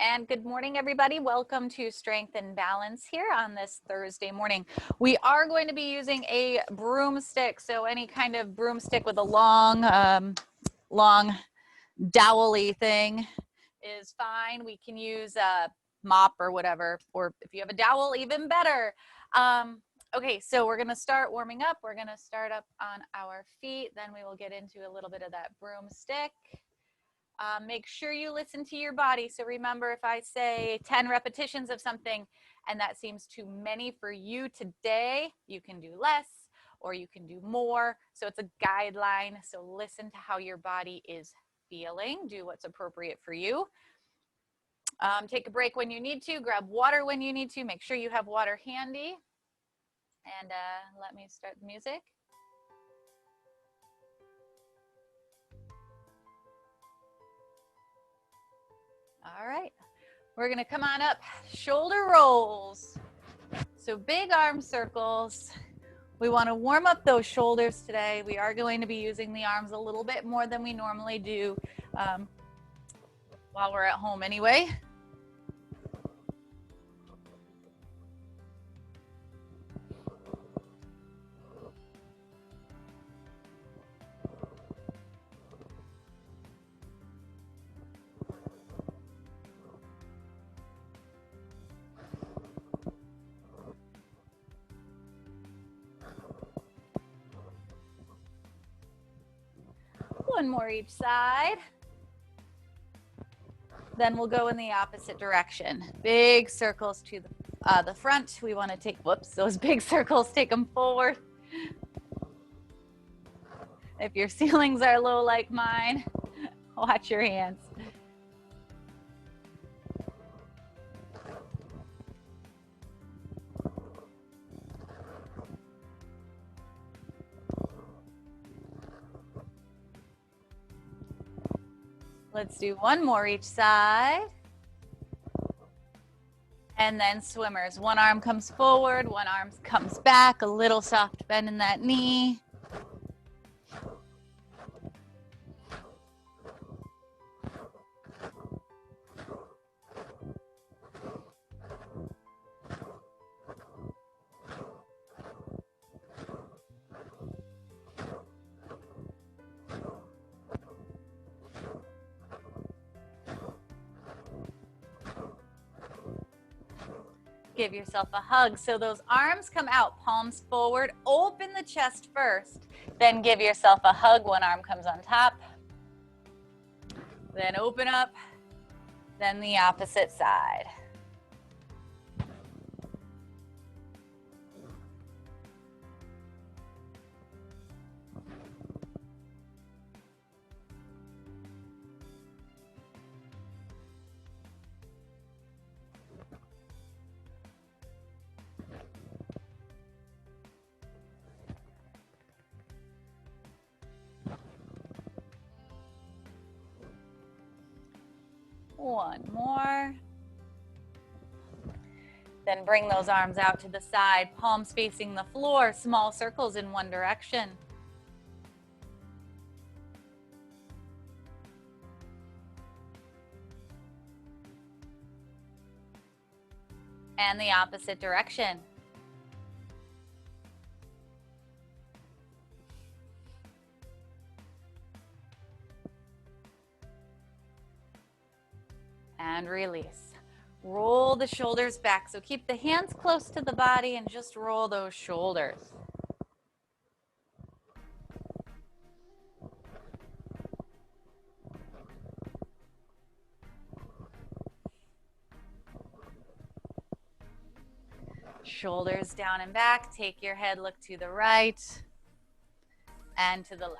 And good morning, everybody. Welcome to Strength and Balance here on this Thursday morning. We are going to be using a broomstick, so any kind of broomstick with a long dowel-y thing is fine. We can use a mop or whatever, or if you have a dowel, even better. Okay, so we're gonna start warming up. We're gonna start up on our feet, then we will get into a little bit of that broomstick. Make sure you listen to your body. So remember, if I say 10 repetitions of something and that seems too many for you today, you can do less or you can do more. So it's a guideline. So listen to how your body is feeling. Do what's appropriate for you. Take a break when you need to. Grab water when you need to. Make sure you have water handy. And let me start the music. All right, we're gonna come on up, shoulder rolls. So big arm circles. We wanna warm up those shoulders today. We are going to be using the arms a little bit more than we normally do while we're at home anyway. One more each side. Then we'll go in the opposite direction. Big circles to the front. We want to take, whoops, those big circles, take them forward. If your ceilings are low like mine, watch your hands. Let's do one more each side. And then swimmers. One arm comes forward, one arm comes back, a little soft bend in that knee. Give yourself a hug. So those arms come out, palms forward, open the chest first, then give yourself a hug. One arm comes on top, then open up, then the opposite side. One more. Then bring those arms out to the side, palms facing the floor, small circles in one direction. And the opposite direction. And release. Roll the shoulders back. So keep the hands close to the body and just roll those shoulders. Shoulders down and back. Take your head, look to the right and to the left.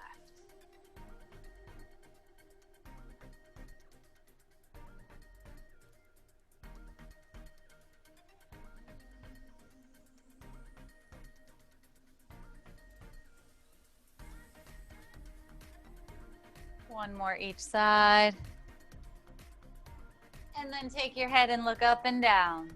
One more each side. And then take your head and look up and down.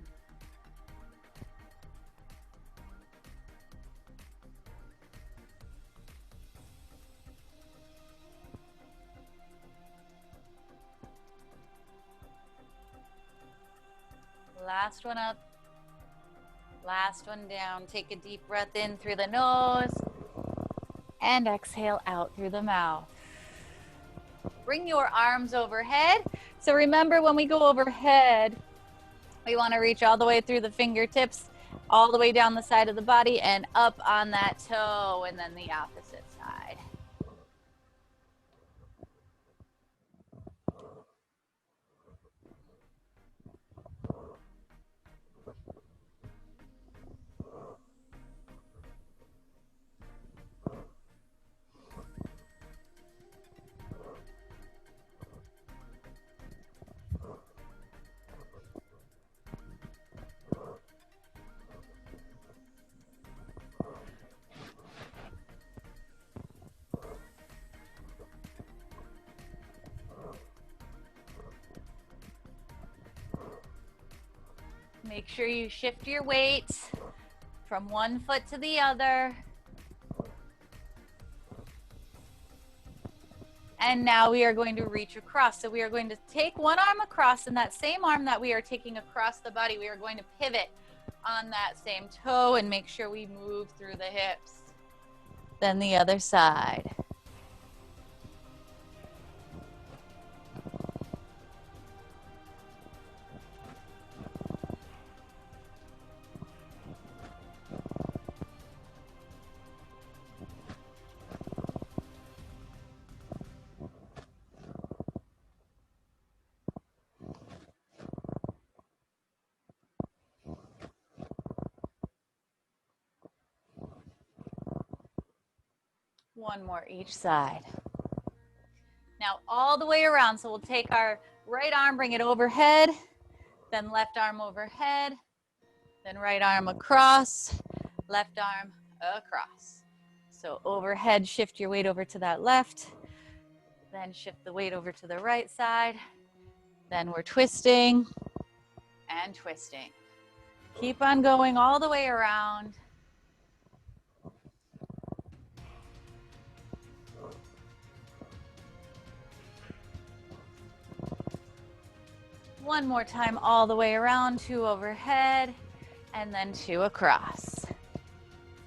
Last one up. Last one down. Take a deep breath in through the nose and exhale out through the mouth. Bring your arms overhead. So remember, when we go overhead, we want to reach all the way through the fingertips, all the way down the side of the body and up on that toe, and then the opposite side. Make sure you shift your weight from one foot to the other. And now we are going to reach across. So we are going to take one arm across, and that same arm that we are taking across the body, we are going to pivot on that same toe and make sure we move through the hips. Then the other side. One more each side. Now all the way around. So we'll take our right arm, bring it overhead, then left arm overhead, then right arm across, left arm across. So overhead, shift your weight over to that left, then shift the weight over to the right side. Then we're twisting and twisting. Keep on going all the way around. One more time all the way around, two overhead, and then two across.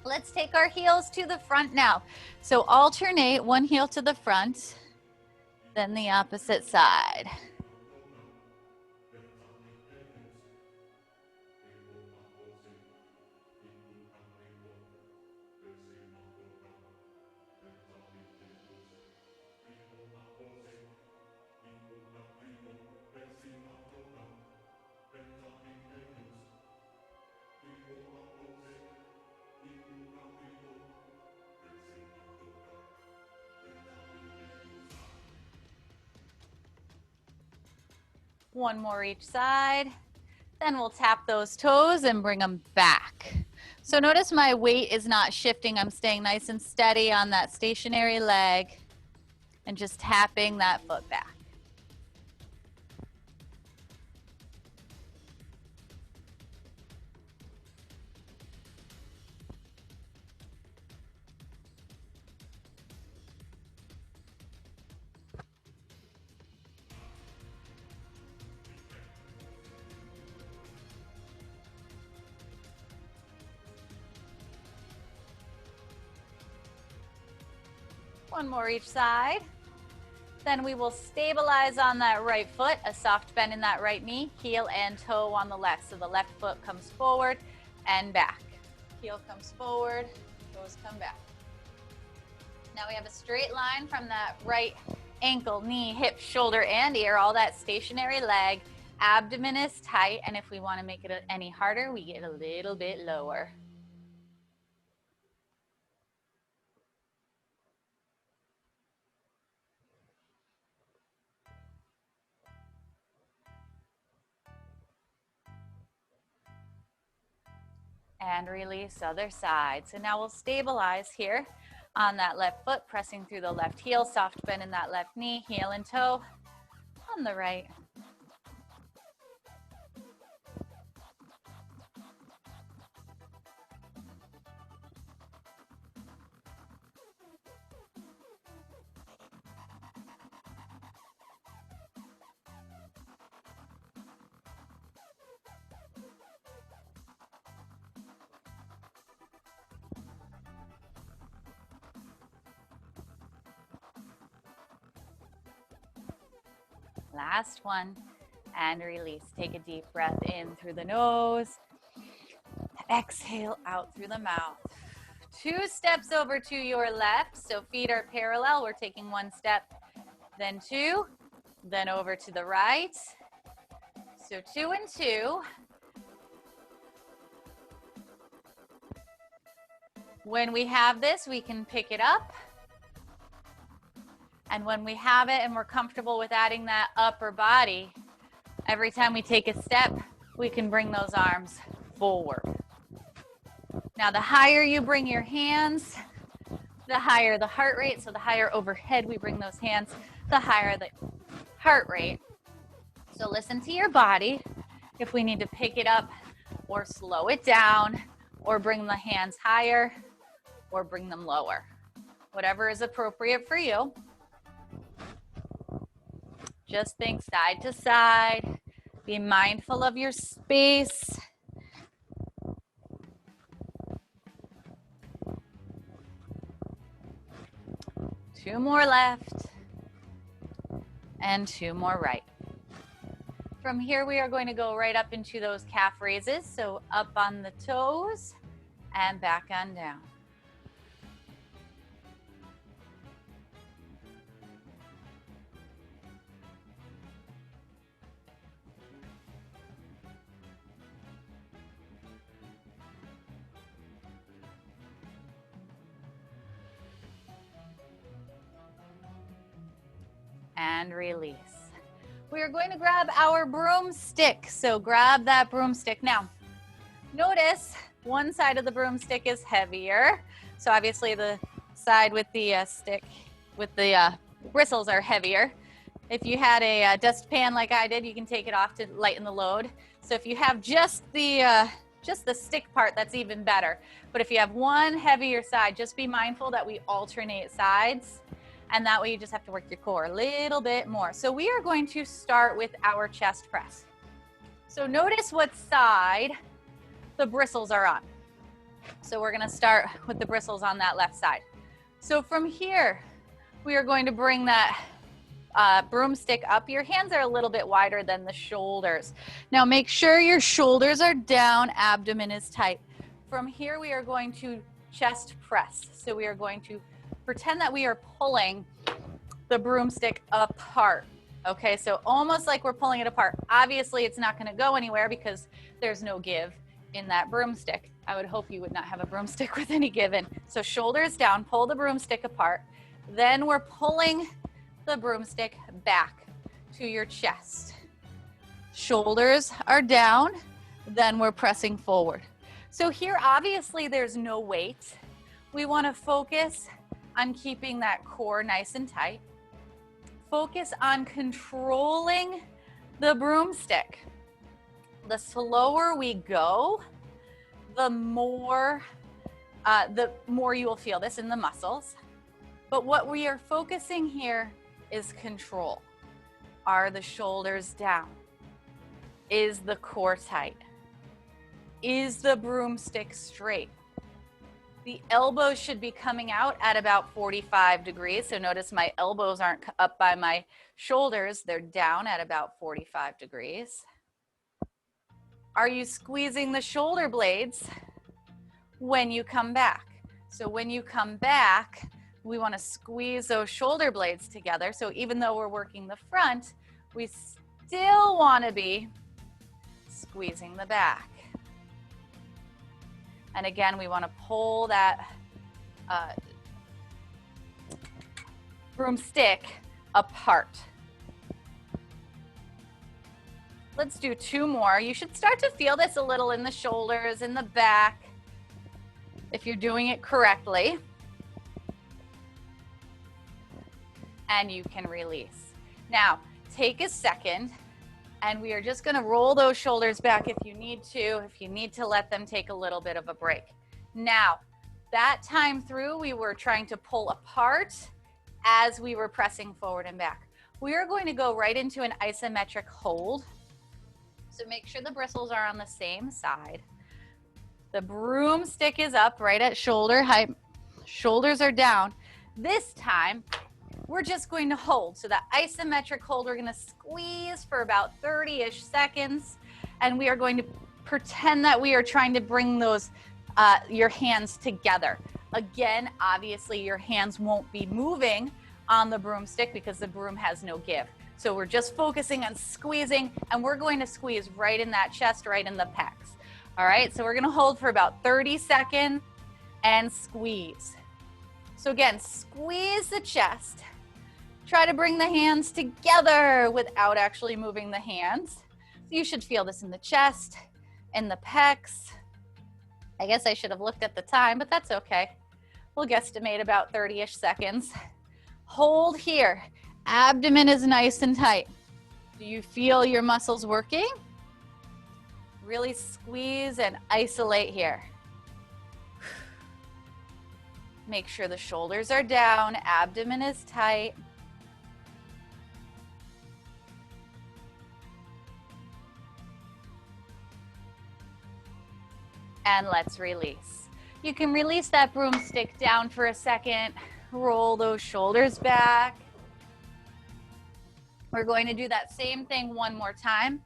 Let's take our heels to the front now. So alternate, one heel to the front, then the opposite side. One more each side. Then we'll tap those toes and bring them back. So notice my weight is not shifting. I'm staying nice and steady on that stationary leg and just tapping that foot back. One more each side. Then we will stabilize on that right foot, a soft bend in that right knee, heel and toe on the left. So the left foot comes forward and back. Heel comes forward, toes come back. Now we have a straight line from that right ankle, knee, hip, shoulder, and ear, all that stationary leg. Abdomen is tight, and if we want to make it any harder, we get a little bit lower. And release other side. So now we'll stabilize here on that left foot, pressing through the left heel, soft bend in that left knee, heel and toe on the right. Last one. And release. Take a deep breath in through the nose. Exhale out through the mouth. 2 steps over to your left. So feet are parallel. We're taking 1 step, then 2, then over to the right. So 2 and 2. When we have this, we can pick it up. And when we have it and we're comfortable with adding that upper body, every time we take a step, we can bring those arms forward. Now, the higher you bring your hands, the higher the heart rate. So the higher overhead we bring those hands, the higher the heart rate. So listen to your body if we need to pick it up or slow it down or bring the hands higher or bring them lower. Whatever is appropriate for you. Just think side to side. Be mindful of your space. Two more left. And 2 more right. From here, we are going to go right up into those calf raises. So up on the toes and back on down. And release. We are going to grab our broomstick. So grab that broomstick. Now, notice one side of the broomstick is heavier. So obviously the side with the stick, with the bristles are heavier. If you had a dustpan like I did, you can take it off to lighten the load. So if you have just the stick part, that's even better. But if you have one heavier side, just be mindful that we alternate sides. And that way you just have to work your core a little bit more. So we are going to start with our chest press. So notice what side the bristles are on. So we're gonna start with the bristles on that left side. So from here, we are going to bring that broomstick up. Your hands are a little bit wider than the shoulders. Now make sure your shoulders are down, abdomen is tight. From here, we are going to chest press. So we are going to pretend that we are pulling the broomstick apart. Okay, so almost like we're pulling it apart. Obviously, it's not going to go anywhere because there's no give in that broomstick. I would hope you would not have a broomstick with any give in. So shoulders down, pull the broomstick apart. Then we're pulling the broomstick back to your chest. Shoulders are down, then we're pressing forward. So here, obviously, there's no weight. We want to focus on keeping that core nice and tight. Focus on controlling the broomstick. The slower we go, the more you will feel this in the muscles. But what we are focusing here is control. Are the shoulders down? Is the core tight? Is the broomstick straight? The elbows should be coming out at about 45 degrees. So notice my elbows aren't up by my shoulders. They're down at about 45 degrees. Are you squeezing the shoulder blades when you come back? So when you come back, we want to squeeze those shoulder blades together. So even though we're working the front, we still want to be squeezing the back. And again, we want to pull that broomstick apart. Let's do 2 more. You should start to feel this a little in the shoulders, in the back, if you're doing it correctly. And you can release. Now, take a second. And we are just going to roll those shoulders back if you need to let them take a little bit of a break. Now, that time through, we were trying to pull apart as we were pressing forward and back. We are going to go right into an isometric hold. So make sure the bristles are on the same side. The broomstick is up right at shoulder height. Shoulders are down. This time, we're just going to hold. So that isometric hold, we're gonna squeeze for about 30-ish seconds, and we are going to pretend that we are trying to bring those, your hands together. Again, obviously your hands won't be moving on the broomstick because the broom has no give. So we're just focusing on squeezing, and we're going to squeeze right in that chest, right in the pecs. All right, so we're gonna hold for about 30 seconds and squeeze. So again, squeeze the chest. Try to bring the hands together without actually moving the hands. You should feel this in the chest, in the pecs. I guess I should have looked at the time, but that's okay. We'll guesstimate about 30-ish seconds. Hold here. Abdomen is nice and tight. Do you feel your muscles working? Really squeeze and isolate here. Make sure the shoulders are down, abdomen is tight. And let's release. You can release that broomstick down for a second. Roll those shoulders back. We're going to do that same thing one more time.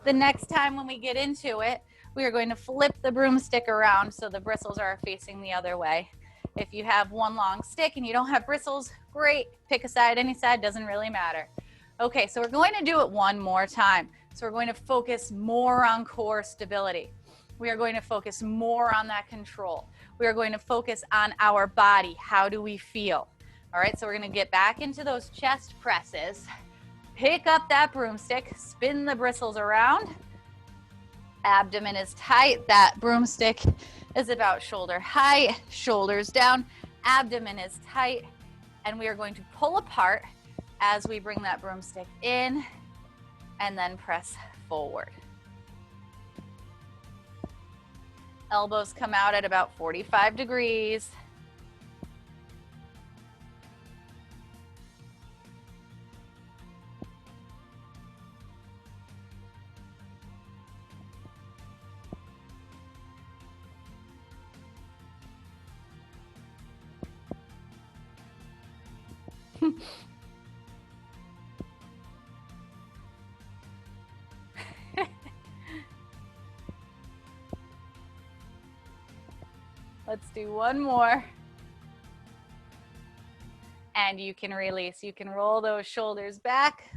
The next time when we get into it, we are going to flip the broomstick around so the bristles are facing the other way. If you have one long stick and you don't have bristles, great. Pick a side, any side, doesn't really matter. Okay, so we're going to do it one more time. So we're going to focus more on core stability. We are going to focus more on that control. We are going to focus on our body. How do we feel? All right, so we're going to get back into those chest presses. Pick up that broomstick, spin the bristles around. Abdomen is tight. That broomstick is about shoulder height, shoulders down. Abdomen is tight. And we are going to pull apart as we bring that broomstick in and then press forward. Elbows come out at about 45 degrees. Let's do one more. And you can release. You can roll those shoulders back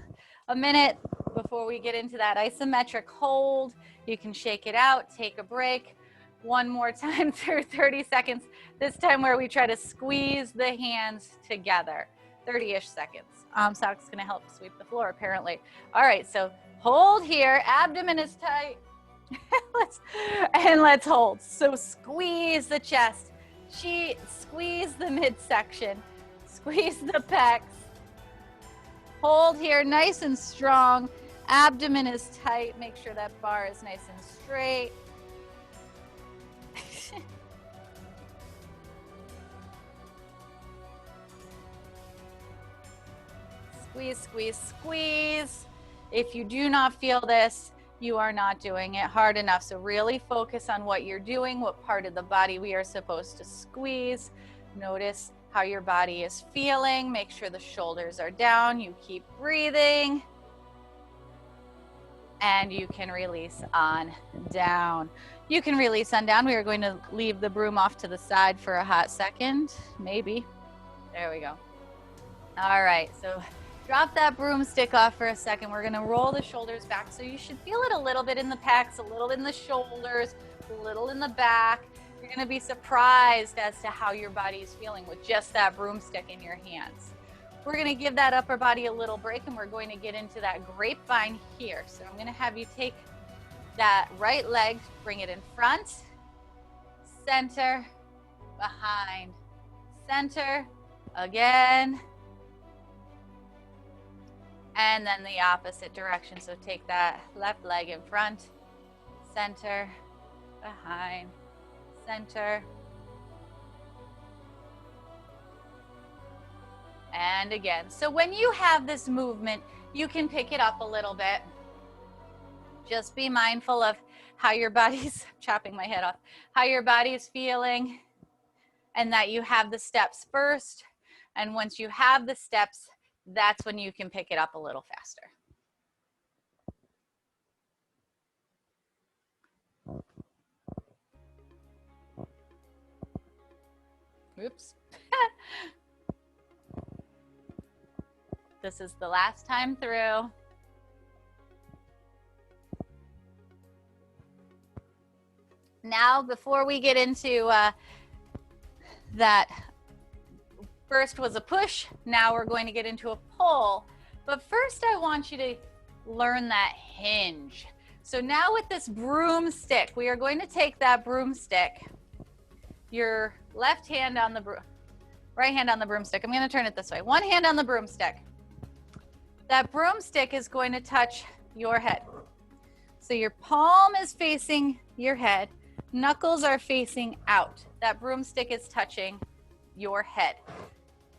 a minute before we get into that isometric hold. You can shake it out, take a break. One more time through 30 seconds. This time where we try to squeeze the hands together. 30-ish seconds. Sock's gonna help sweep the floor apparently. All right, so hold here, abdomen is tight. let's hold. So squeeze the chest, squeeze the midsection, squeeze the pecs. Hold here, nice and strong. Abdomen is tight. Make sure that bar is nice and straight. Squeeze, squeeze, squeeze. If you do not feel this, you are not doing it hard enough. So really focus on what you're doing, what part of the body we are supposed to squeeze. Notice how your body is feeling. Make sure the shoulders are down. You keep breathing. And you can release on down. You can release on down. We are going to leave the broom off to the side for a hot second. Maybe. There we go. All right, so drop that broomstick off for a second. We're gonna roll the shoulders back. So you should feel it a little bit in the pecs, a little in the shoulders, a little in the back. You're gonna be surprised as to how your body is feeling with just that broomstick in your hands. We're gonna give that upper body a little break and we're going to get into that grapevine here. So I'm gonna have you take that right leg, bring it in front, center, behind, center, again, and then the opposite direction. So take that left leg in front, center, behind, center, and again. So when you have this movement, you can pick it up a little bit. Just be mindful of how your body's, chopping my head off, how your body's feeling, and that you have the steps first. And once you have the steps, that's when you can pick it up a little faster. Oops. This is the last time through. Now, before we get into that, first was a push, now we're going to get into a pull. But first I want you to learn that hinge. So now with this broomstick, we are going to take that broomstick, your left hand on the right hand on the broomstick. I'm going to turn it this way. One hand on the broomstick. That broomstick is going to touch your head. So your palm is facing your head. Knuckles are facing out. That broomstick is touching your head.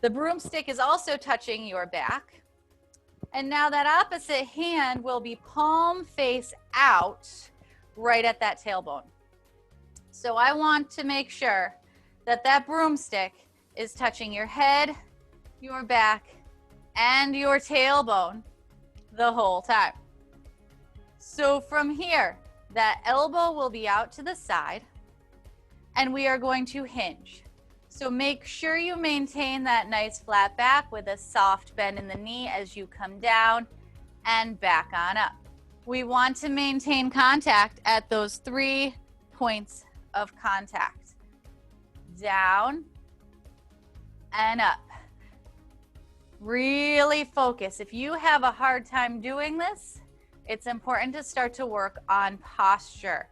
The broomstick is also touching your back. And now that opposite hand will be palm face out right at that tailbone. So I want to make sure that that broomstick is touching your head, your back, and your tailbone the whole time. So from here, that elbow will be out to the side, and we are going to hinge. So make sure you maintain that nice flat back with a soft bend in the knee as you come down and back on up. We want to maintain contact at those 3 points of contact. Down and up. Really focus. If you have a hard time doing this, it's important to start to work on posture.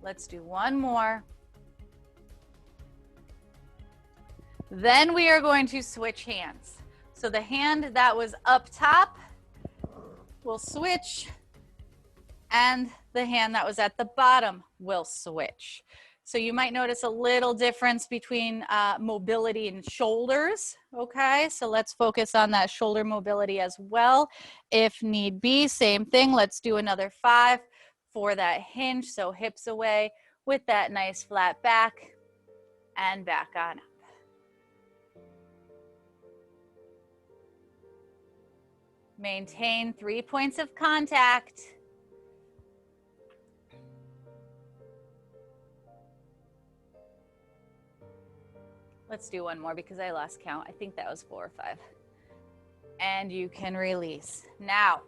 Let's do one more. Then we are going to switch hands. So the hand that was up top will switch, and the hand that was at the bottom will switch. So you might notice a little difference between mobility and shoulders, okay? So let's focus on that shoulder mobility as well. If need be, same thing. Let's do another 5 for that hinge. So hips away with that nice flat back and back on up. Maintain 3 points of contact. Let's do one more because I lost count. I think that was 4 or 5. And you can release. Now.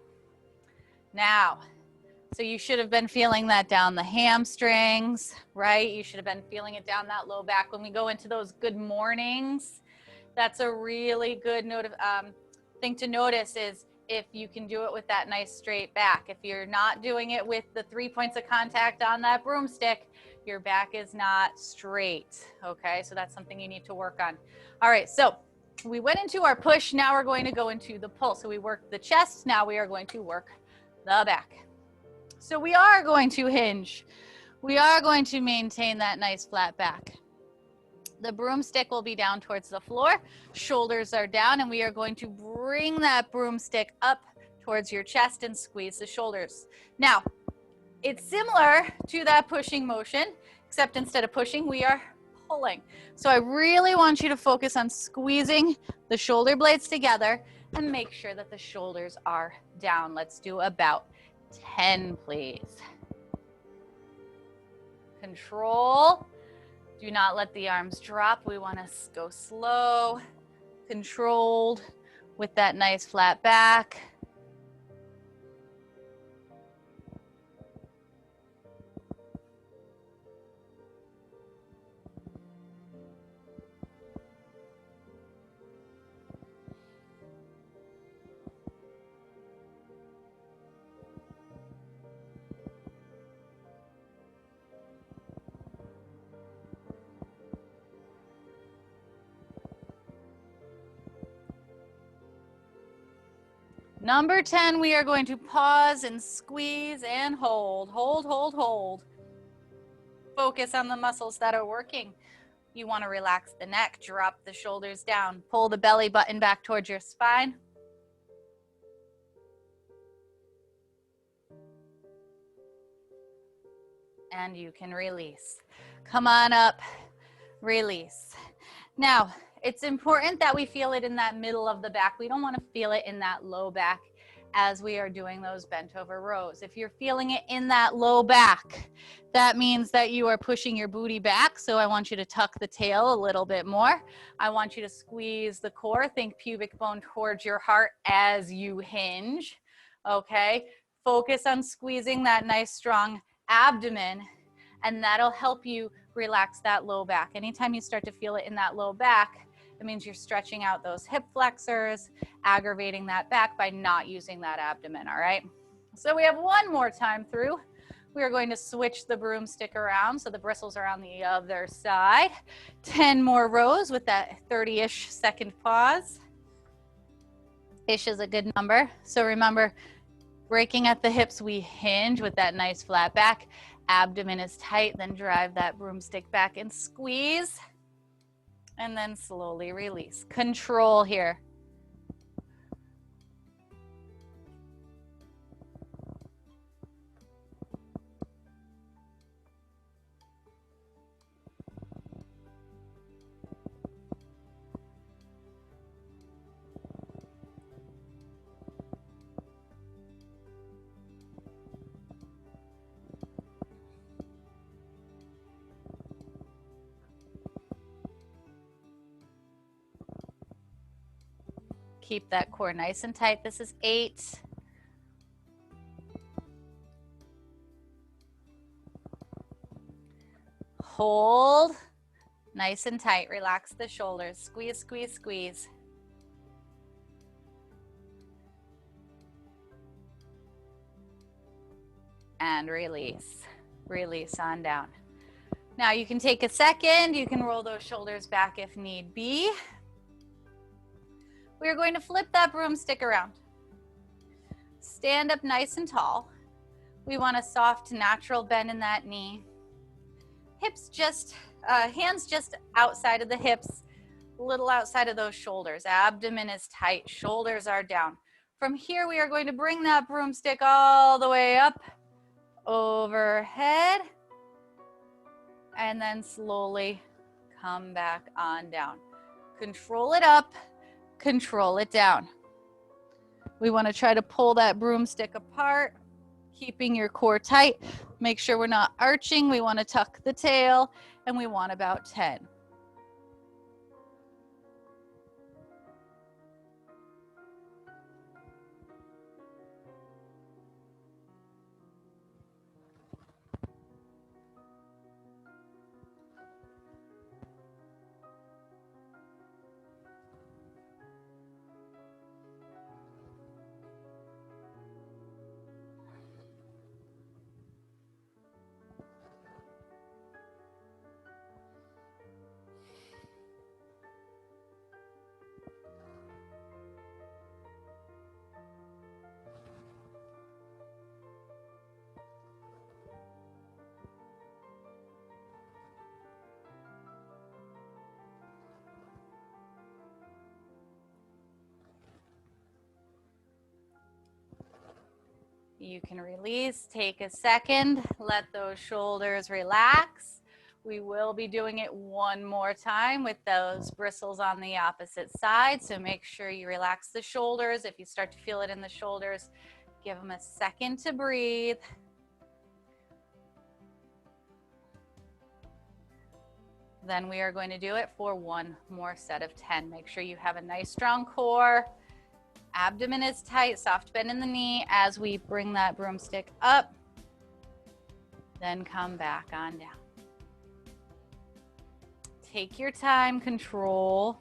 So you should have been feeling that down the hamstrings, right? You should have been feeling it down that low back. When we go into those good mornings, that's a really good thing to notice is if you can do it with that nice straight back. If you're not doing it with the 3 points of contact on that broomstick, your back is not straight, okay? So that's something you need to work on. All right, so we went into our push. Now we're going to go into the pull. So we worked the chest. Now we are going to work the back. So we are going to hinge. We are going to maintain that nice flat back. The broomstick will be down towards the floor. Shoulders are down, and we are going to bring that broomstick up towards your chest and squeeze the shoulders. Now, it's similar to that pushing motion, except instead of pushing, we are pulling. So I really want you to focus on squeezing the shoulder blades together and make sure that the shoulders are down. Let's do about 10, please. Control. Do not let the arms drop. We want to go slow, controlled, with that nice flat back. Number 10, we are going to pause and squeeze and hold. Hold, hold, hold. Focus on the muscles that are working. You want to relax the neck, drop the shoulders down, pull the belly button back towards your spine. and you can release. Come on up, release. Now, it's important that we feel it in that middle of the back. We don't want to feel it in that low back as we are doing those bent over rows. If you're feeling it in that low back, that means that you are pushing your booty back. So I want you to tuck the tail a little bit more. I want you to squeeze the core. Think pubic bone towards your heart as you hinge. Okay? Focus on squeezing that nice strong abdomen, and that'll help you relax that low back. Anytime you start to feel it in that low back, it means you're stretching out those hip flexors, aggravating that back by not using that abdomen, all right? So we have one more time through. We are going to switch the broomstick around so the bristles are on the other side. 10 more rows with that 30-ish second pause. Ish is a good number. So remember, breaking at the hips, we hinge with that nice flat back. Abdomen is tight, then drive that broomstick back and squeeze. And then slowly release. Control here. Keep that core nice and tight. This is 8. Hold. Nice and tight. Relax the shoulders. Squeeze, squeeze, squeeze. And release. Release on down. Now you can take a second. You can roll those shoulders back if need be. We're going to flip that broomstick around. Stand up nice and tall. We want a soft, natural bend in that knee. Hips just, hands just outside of the hips, a little outside of those shoulders. Abdomen is tight, shoulders are down. From here, we are going to bring that broomstick all the way up, overhead, and then slowly come back on down. Control it up. Control it down. We want to try to pull that broomstick apart, keeping your core tight. Make sure we're not arching. We want to tuck the tail, and we want about 10. You can release, take a second, let those shoulders relax. We will be doing it one more time with those bristles on the opposite side, so make sure you relax the shoulders. If you start to feel it in the shoulders, give them a second to breathe. Then we are going to do it for one more set of 10. Make sure you have a nice strong core. Abdomen is tight, soft bend in the knee as we bring that broomstick up. Then come back on down. Take your time, control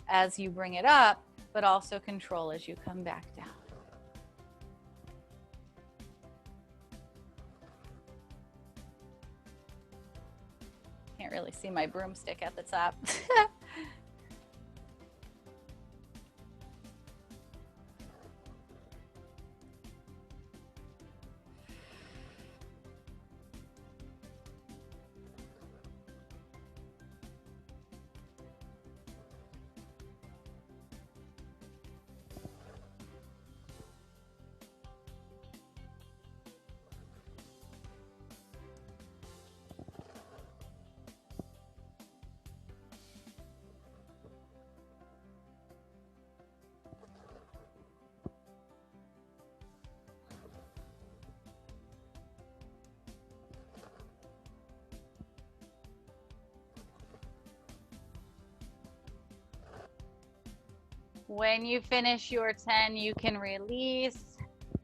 as you bring it up, but also control as you come back down. Can't really see my broomstick at the top. When you finish your 10, you can release.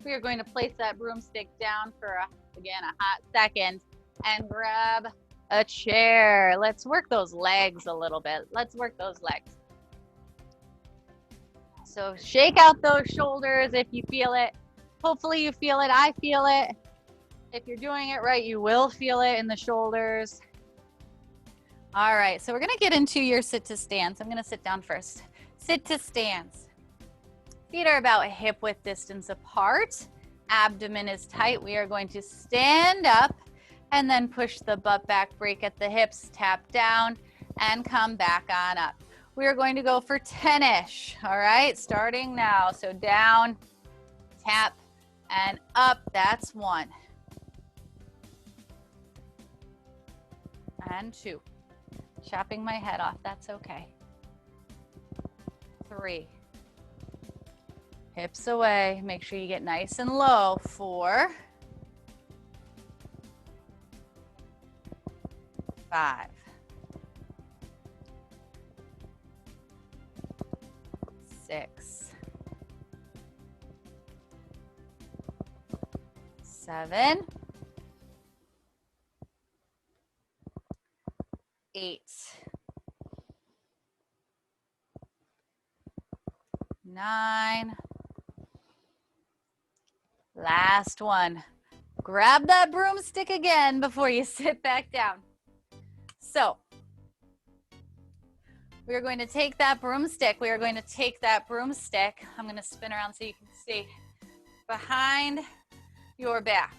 We are going to place that broomstick down for, again, a hot second and grab a chair. Let's work those legs a little bit. Let's work those legs. So shake out those shoulders if you feel it. Hopefully you feel it. I feel it. If you're doing it right, you will feel it in the shoulders. All right, so we're gonna get into your sit to stance. I'm gonna sit down first. Sit to stance. Feet are about hip width distance apart. Abdomen is tight. We are going to stand up and then push the butt back, break at the hips, tap down, and come back on up. We are going to go for 10-ish, all right? Starting now. So down, tap, and up. That's 1. And 2. Chopping my head off, that's okay. 3. Hips away, make sure you get nice and low. 4. 5. 6. 7. 8. 9. Last one. Grab that broomstick again before you sit back down. So we are going to take that broomstick. I'm going to spin around so you can see behind your back.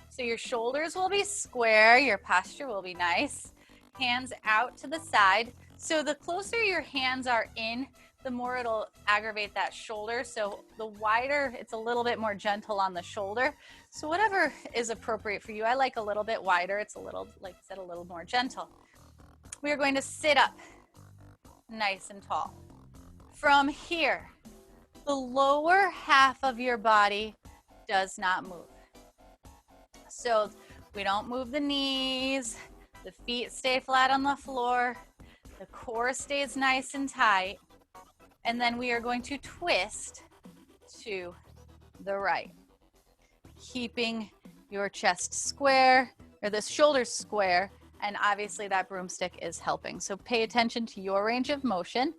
So your shoulders will be square, your posture will be nice. Hands out to the side. So the closer your hands are in, the more it'll aggravate that shoulder. So the wider, it's a little bit more gentle on the shoulder. So whatever is appropriate for you. I like a little bit wider. It's a little, like I said, a little more gentle. We are going to sit up nice and tall. From here, the lower half of your body does not move. So we don't move the knees, the feet stay flat on the floor, the core stays nice and tight, and then we are going to twist to the right, keeping your chest square, or the shoulders square, and obviously that broomstick is helping. So pay attention to your range of motion,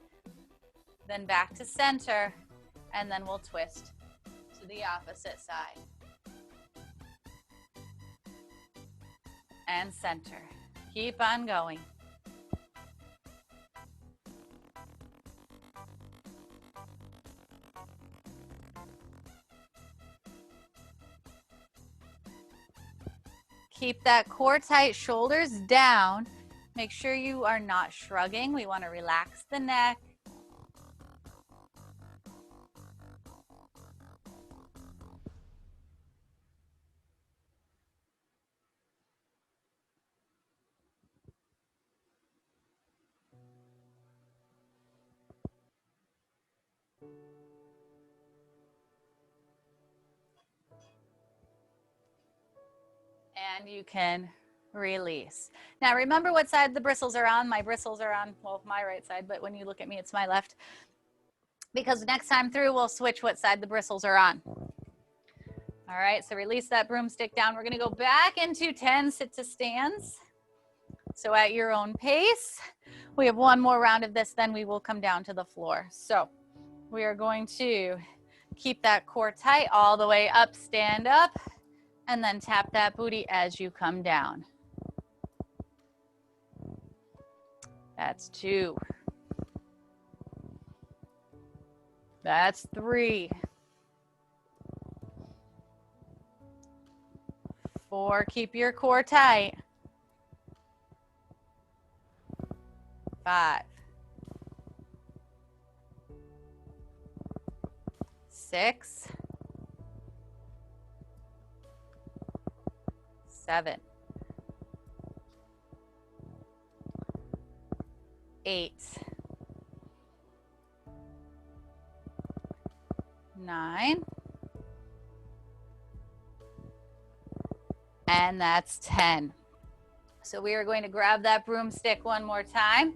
then back to center, and then we'll twist to the opposite side. And center. Keep on going. Keep that core tight, shoulders down. Make sure you are not shrugging. We want to relax the neck. And you can release. Now remember what side the bristles are on. My bristles are on, well, my right side, but when you look at me, it's my left. Because next time through, we'll switch what side the bristles are on. All right, so release that broomstick down. We're gonna go back into 10 sit to stands. So at your own pace. We have one more round of this, then we will come down to the floor. So we are going to keep that core tight all the way up, stand up, and then tap that booty as you come down. That's 2. That's 3. 4, keep your core tight. 5. 6. 7. 8. 9. And that's 10. So we are going to grab that broomstick one more time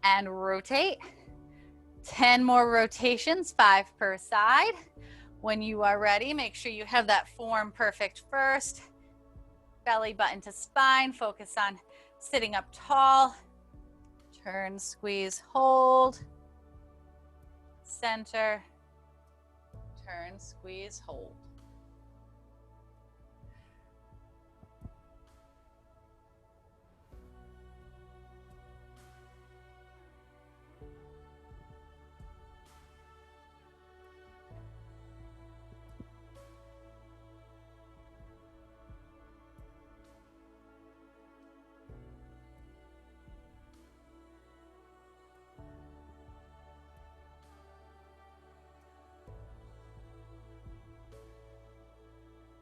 and rotate. 10 more rotations, 5 per side. When you are ready, make sure you have that form perfect first. Belly button to spine, focus on sitting up tall. Turn, squeeze, hold. Center, turn, squeeze, hold.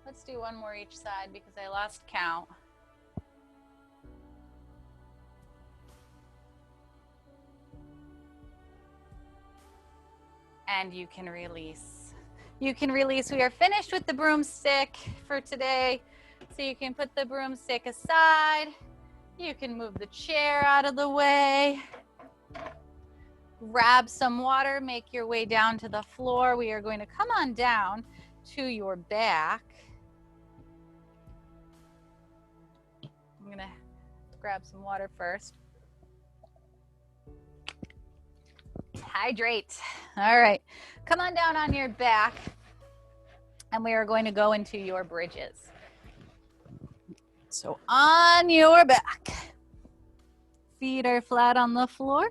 Let's do one more each side because I lost count. And you can release. You can release. We are finished with the broomstick for today. So you can put the broomstick aside. You can move the chair out of the way. Grab some water, make your way down to the floor. We are going to come on down to your back. I'm gonna grab some water first. Hydrate. All right, come on down on your back and we are going to go into your bridges. So on your back, feet are flat on the floor,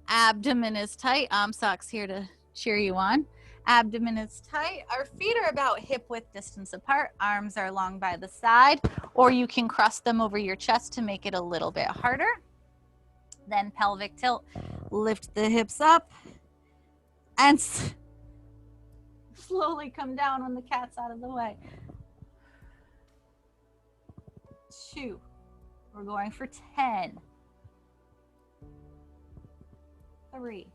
abdomen is tight. Socks here to cheer you on. Abdomen is tight. Our feet are about hip width distance apart. Arms are long by the side, or you can cross them over your chest to make it a little bit harder. Then pelvic tilt, lift the hips up, and slowly come down when the cat's out of the way. 2. We're going for 10. 3.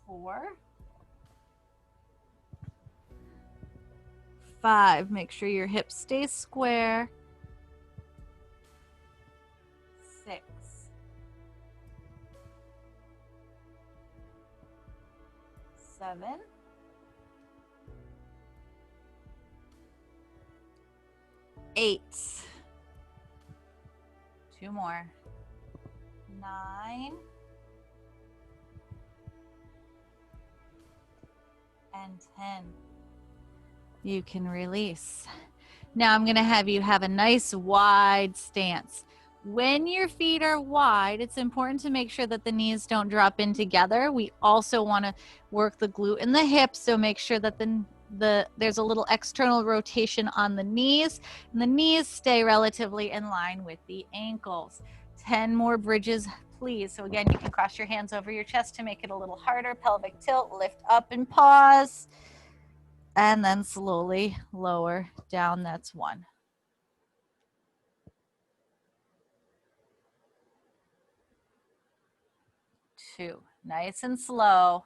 4. 5. Make sure your hips stay square. 6. 7. 8. 2 more. 9. And 10. You can release. Now I'm going to have you have a nice wide stance. When your feet are wide, it's important to make sure that the knees don't drop in together. We also want to work the glute and the hips, so make sure that there's a little external rotation on the knees, and the knees stay relatively in line with the ankles. 10 more bridges, please. So again, you can cross your hands over your chest to make it a little harder. Pelvic tilt, lift up and pause. And then slowly lower down. That's 1. 2. Nice and slow.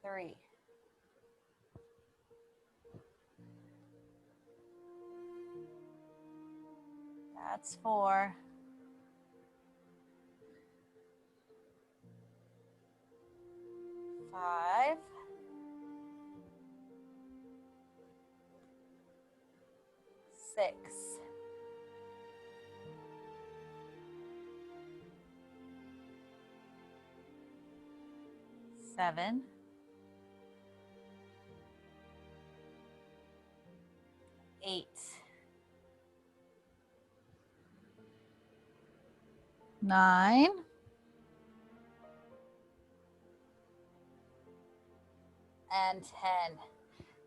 3. That's 4. 5. 6. 7. 8. 9. And 10.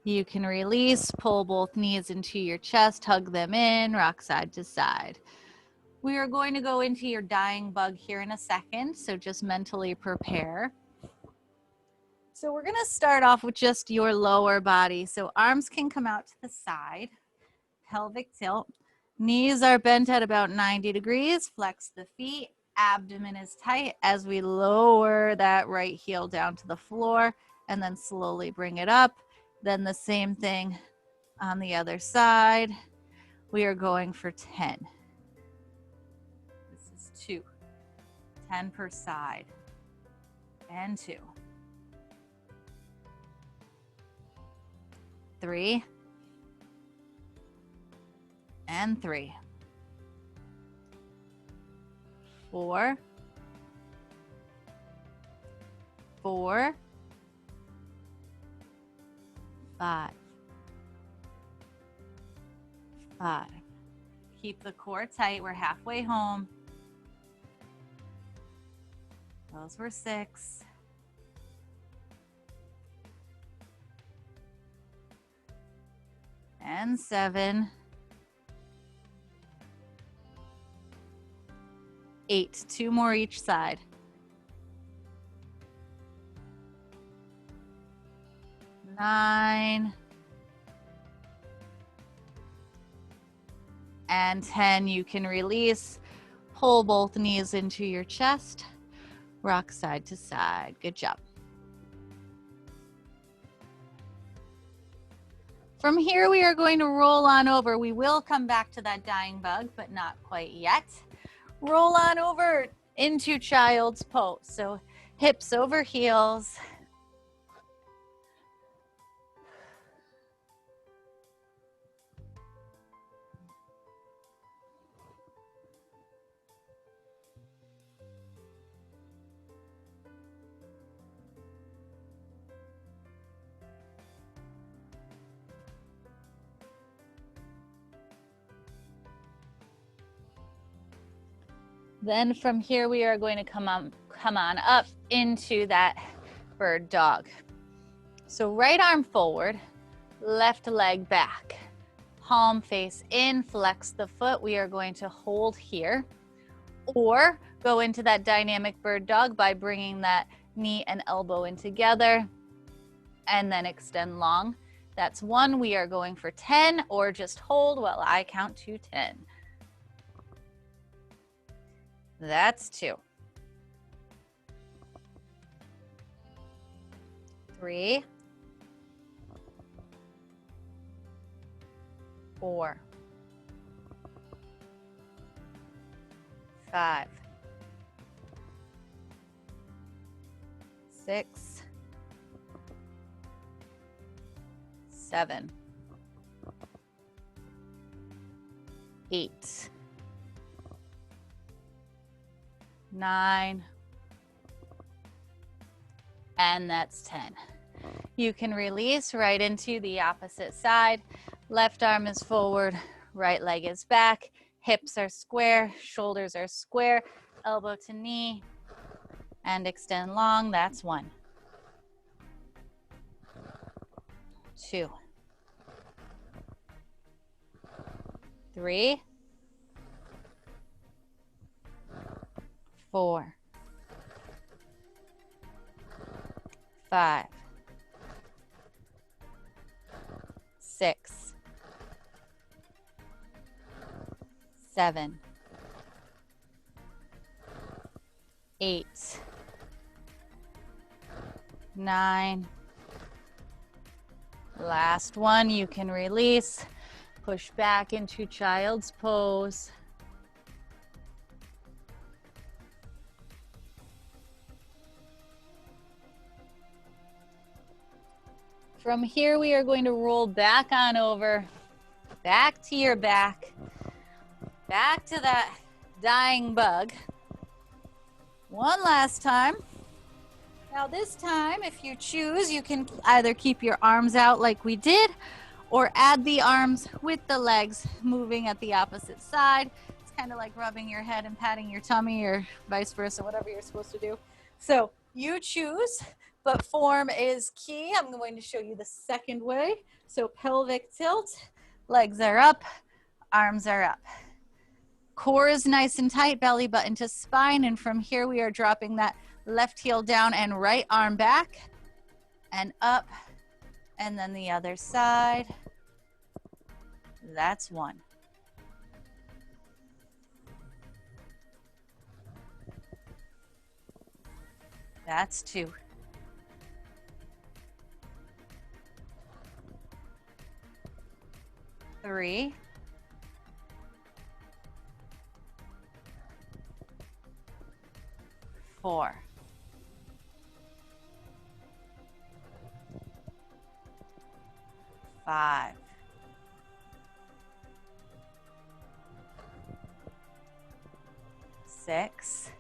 You can release, pull both knees into your chest, hug them in, rock side to side. We are going to go into your dying bug here in a second, so just mentally prepare. So we're going to start off with just your lower body. So arms can come out to the side, pelvic tilt. Knees are bent at about 90 degrees. Flex the feet. Abdomen is tight as we lower that right heel down to the floor and then slowly bring it up. Then the same thing on the other side. we are going for 10. This is 2. 10 per side. And 2. 3. And 3. 4. 4. 5. 5. Keep the core tight. We're halfway home. Those were 6. And 7. 8. 2 more each side. 9. And 10. You can release. Pull both knees into your chest. Rock side to side. Good job. From here, we are going to roll on over. We will come back to that dying bug, but not quite yet. Roll on over into child's pose. So hips over heels. Then from here, we are going to come on up into that bird dog. So right arm forward, left leg back, palm face in, flex the foot. We are going to hold here or go into that dynamic bird dog by bringing that knee and elbow in together and then extend long. That's 1. We are going for 10 or just hold while I count to 10. That's 2. 3. 4. 5. 6. 7. 8. 9. And that's 10. You can release right into the opposite side. Left arm is forward, right leg is back, hips are square, shoulders are square, elbow to knee, and extend long. That's 1. 2. 3. 4. 5. 6. 7. 8. 9. Last one, you can release. Push back into child's pose. From here, we are going to roll back on over, back to your back, back to that dying bug. One last time. Now this time, if you choose, you can either keep your arms out like we did, or add the arms with the legs moving at the opposite side. It's kind of like rubbing your head and patting your tummy, or vice versa, whatever you're supposed to do. So you choose, but form is key. I'm going to show you the second way. So pelvic tilt, legs are up, arms are up. Core is nice and tight, belly button to spine, and from here we are dropping that left heel down and right arm back and up, and then the other side. That's 1. That's 2. 3. 4, 5, 6,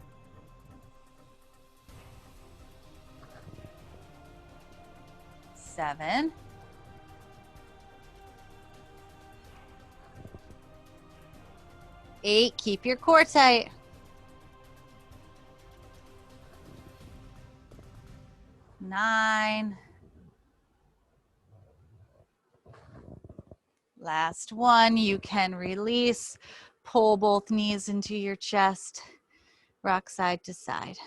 7, 8. Keep your core tight. 9. Last one. You can release. Pull both knees into your chest. Rock side to side.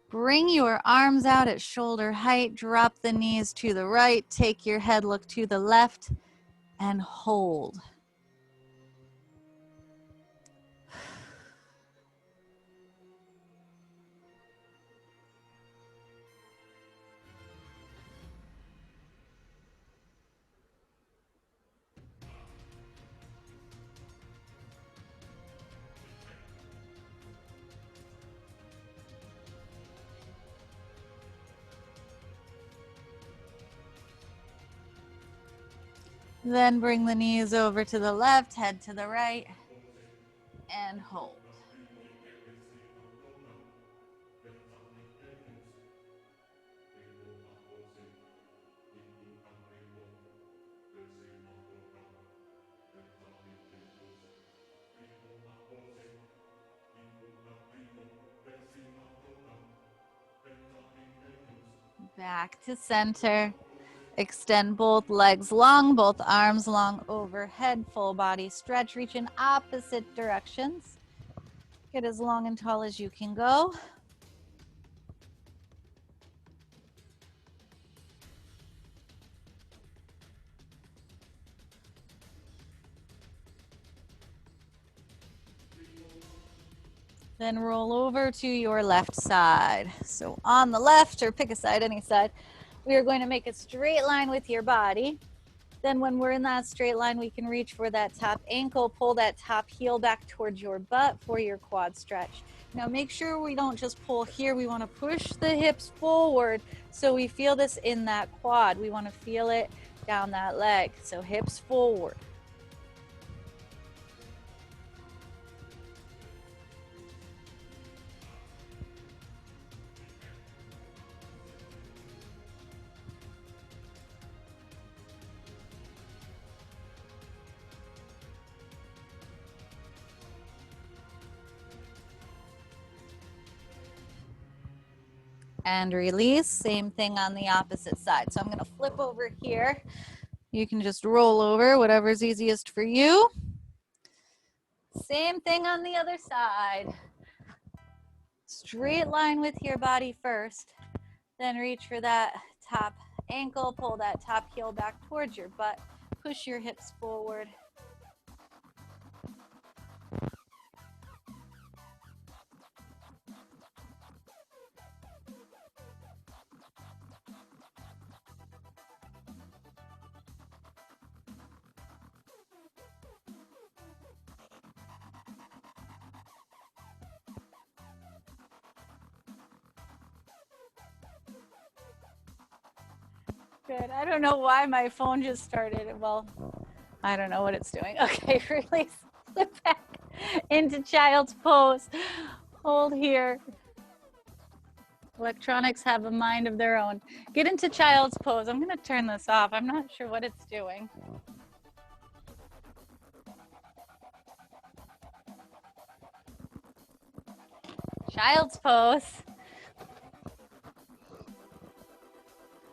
Bring your arms out at shoulder height. Drop the knees to the right. Take your head, look to the left, and hold. Then bring the knees over to the left, head to the right, and hold. Back to center. Extend both legs long, both arms long overhead, full body stretch. Reach in opposite directions. Get as long and tall as you can go. Then roll over to your left side. So on the left, or pick a side, any side, we are going to make a straight line with your body. Then when we're in that straight line, we can reach for that top ankle, pull that top heel back towards your butt for your quad stretch. Now make sure we don't just pull here. We want to push the hips forward so we feel this in that quad. We want to feel it down that leg. So hips forward. And release. Same thing on the opposite side. So I'm going to flip over here. You can just roll over, whatever's easiest for you. Same thing on the other side. Straight line with your body first. Then reach for that top ankle. Pull that top heel back towards your butt. Push your hips forward. Good. I don't know why my phone just started. Well, I don't know what it's doing. Okay, release. Flip back into child's pose. Hold here. Electronics have a mind of their own. Get into child's pose. I'm going to turn this off. I'm not sure what it's doing. Child's pose.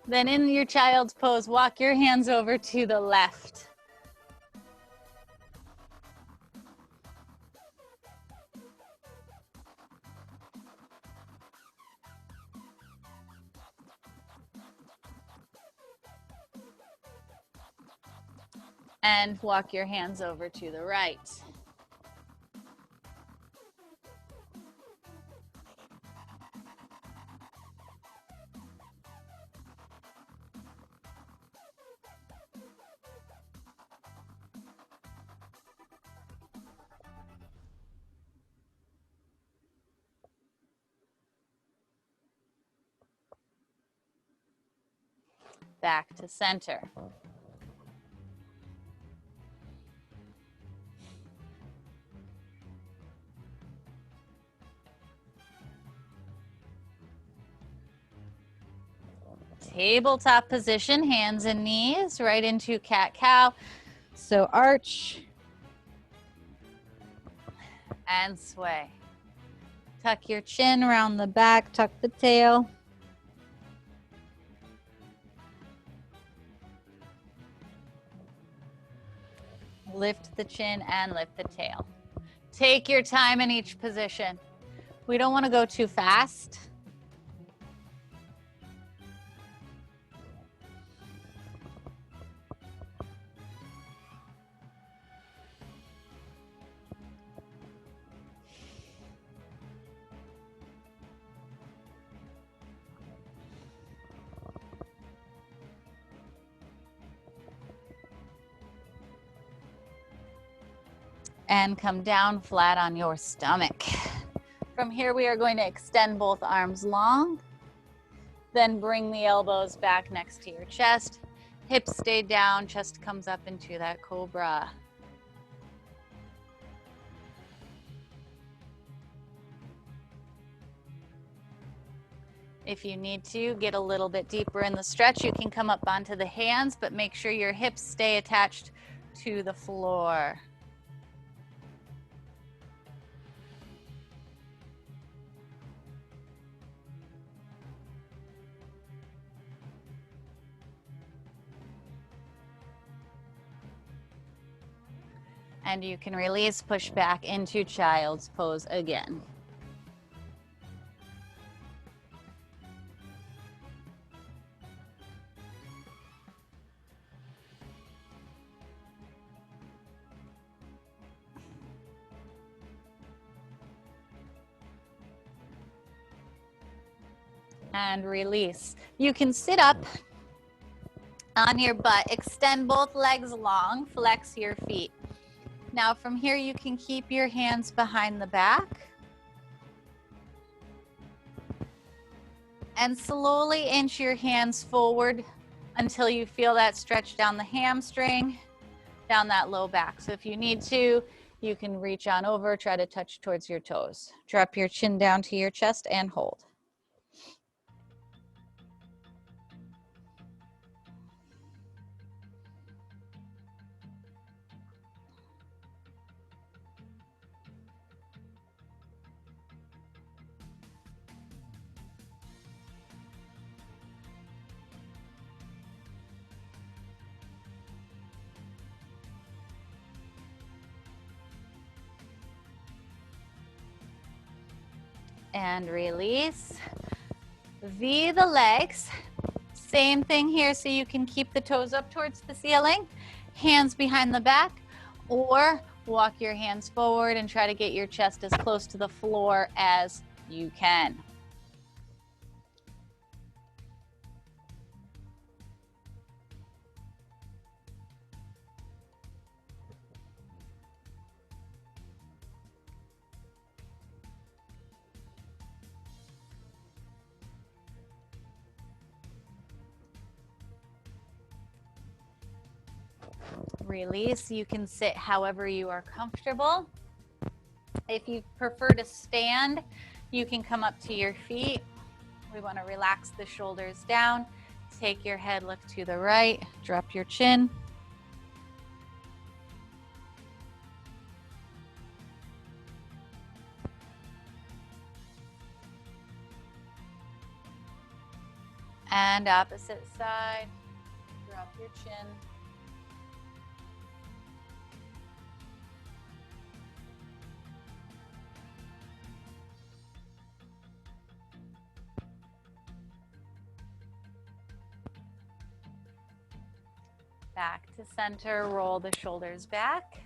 Then in your child's pose, walk your hands over to the left. And walk your hands over to the right. back to center. Tabletop position, hands and knees, right into cat-cow. So arch and sway. Tuck your chin around the back, tuck the tail. Lift the chin and lift the tail. Take your time in each position. We don't want to go too fast. And come down flat on your stomach. From here, we are going to extend both arms long, then bring the elbows back next to your chest. Hips stay down, chest comes up into that cobra. If you need to get a little bit deeper in the stretch, you can come up onto the hands, but make sure your hips stay attached to the floor. And you can release, push back into child's pose again. And release. You can sit up on your butt, extend both legs long, flex your feet. Now from here, you can keep your hands behind the back and slowly inch your hands forward until you feel that stretch down the hamstring, down that low back. So if you need to, you can reach on over, try to touch towards your toes. Drop your chin down to your chest and hold. And release. V the legs. Same thing here, so you can keep the toes up towards the ceiling, hands behind the back, or walk your hands forward and try to get your chest as close to the floor as you can. Release. You can sit however you are comfortable. If you prefer to stand, you can come up to your feet. We want to relax the shoulders down. Take your head, look to the right, drop your chin. And opposite side, drop your chin. Back to center, roll the shoulders back.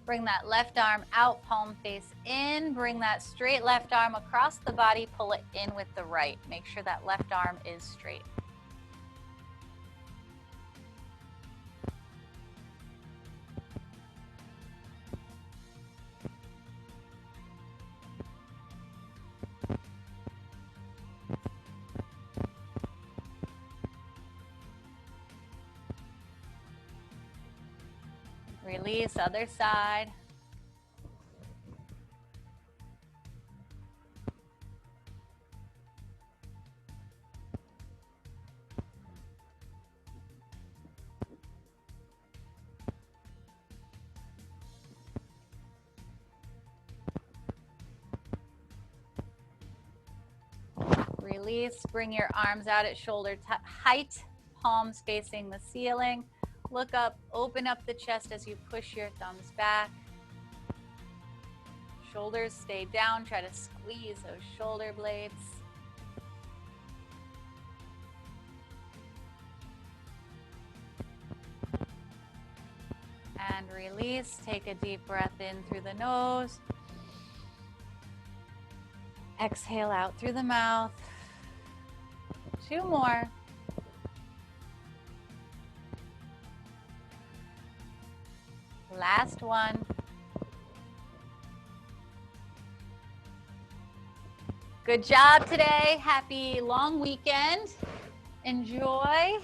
Bring that left arm out, palm face in. Bring that straight left arm across the body, pull it in with the right. Make sure that left arm is straight. release, other side. Release, bring your arms out at shoulder height, palms facing the ceiling. Look up, open up the chest as you push your thumbs back. Shoulders stay down, try to squeeze those shoulder blades. And release, take a deep breath in through the nose. Exhale out through the mouth. 2 more. Last one. Good job today. Happy long weekend. Enjoy.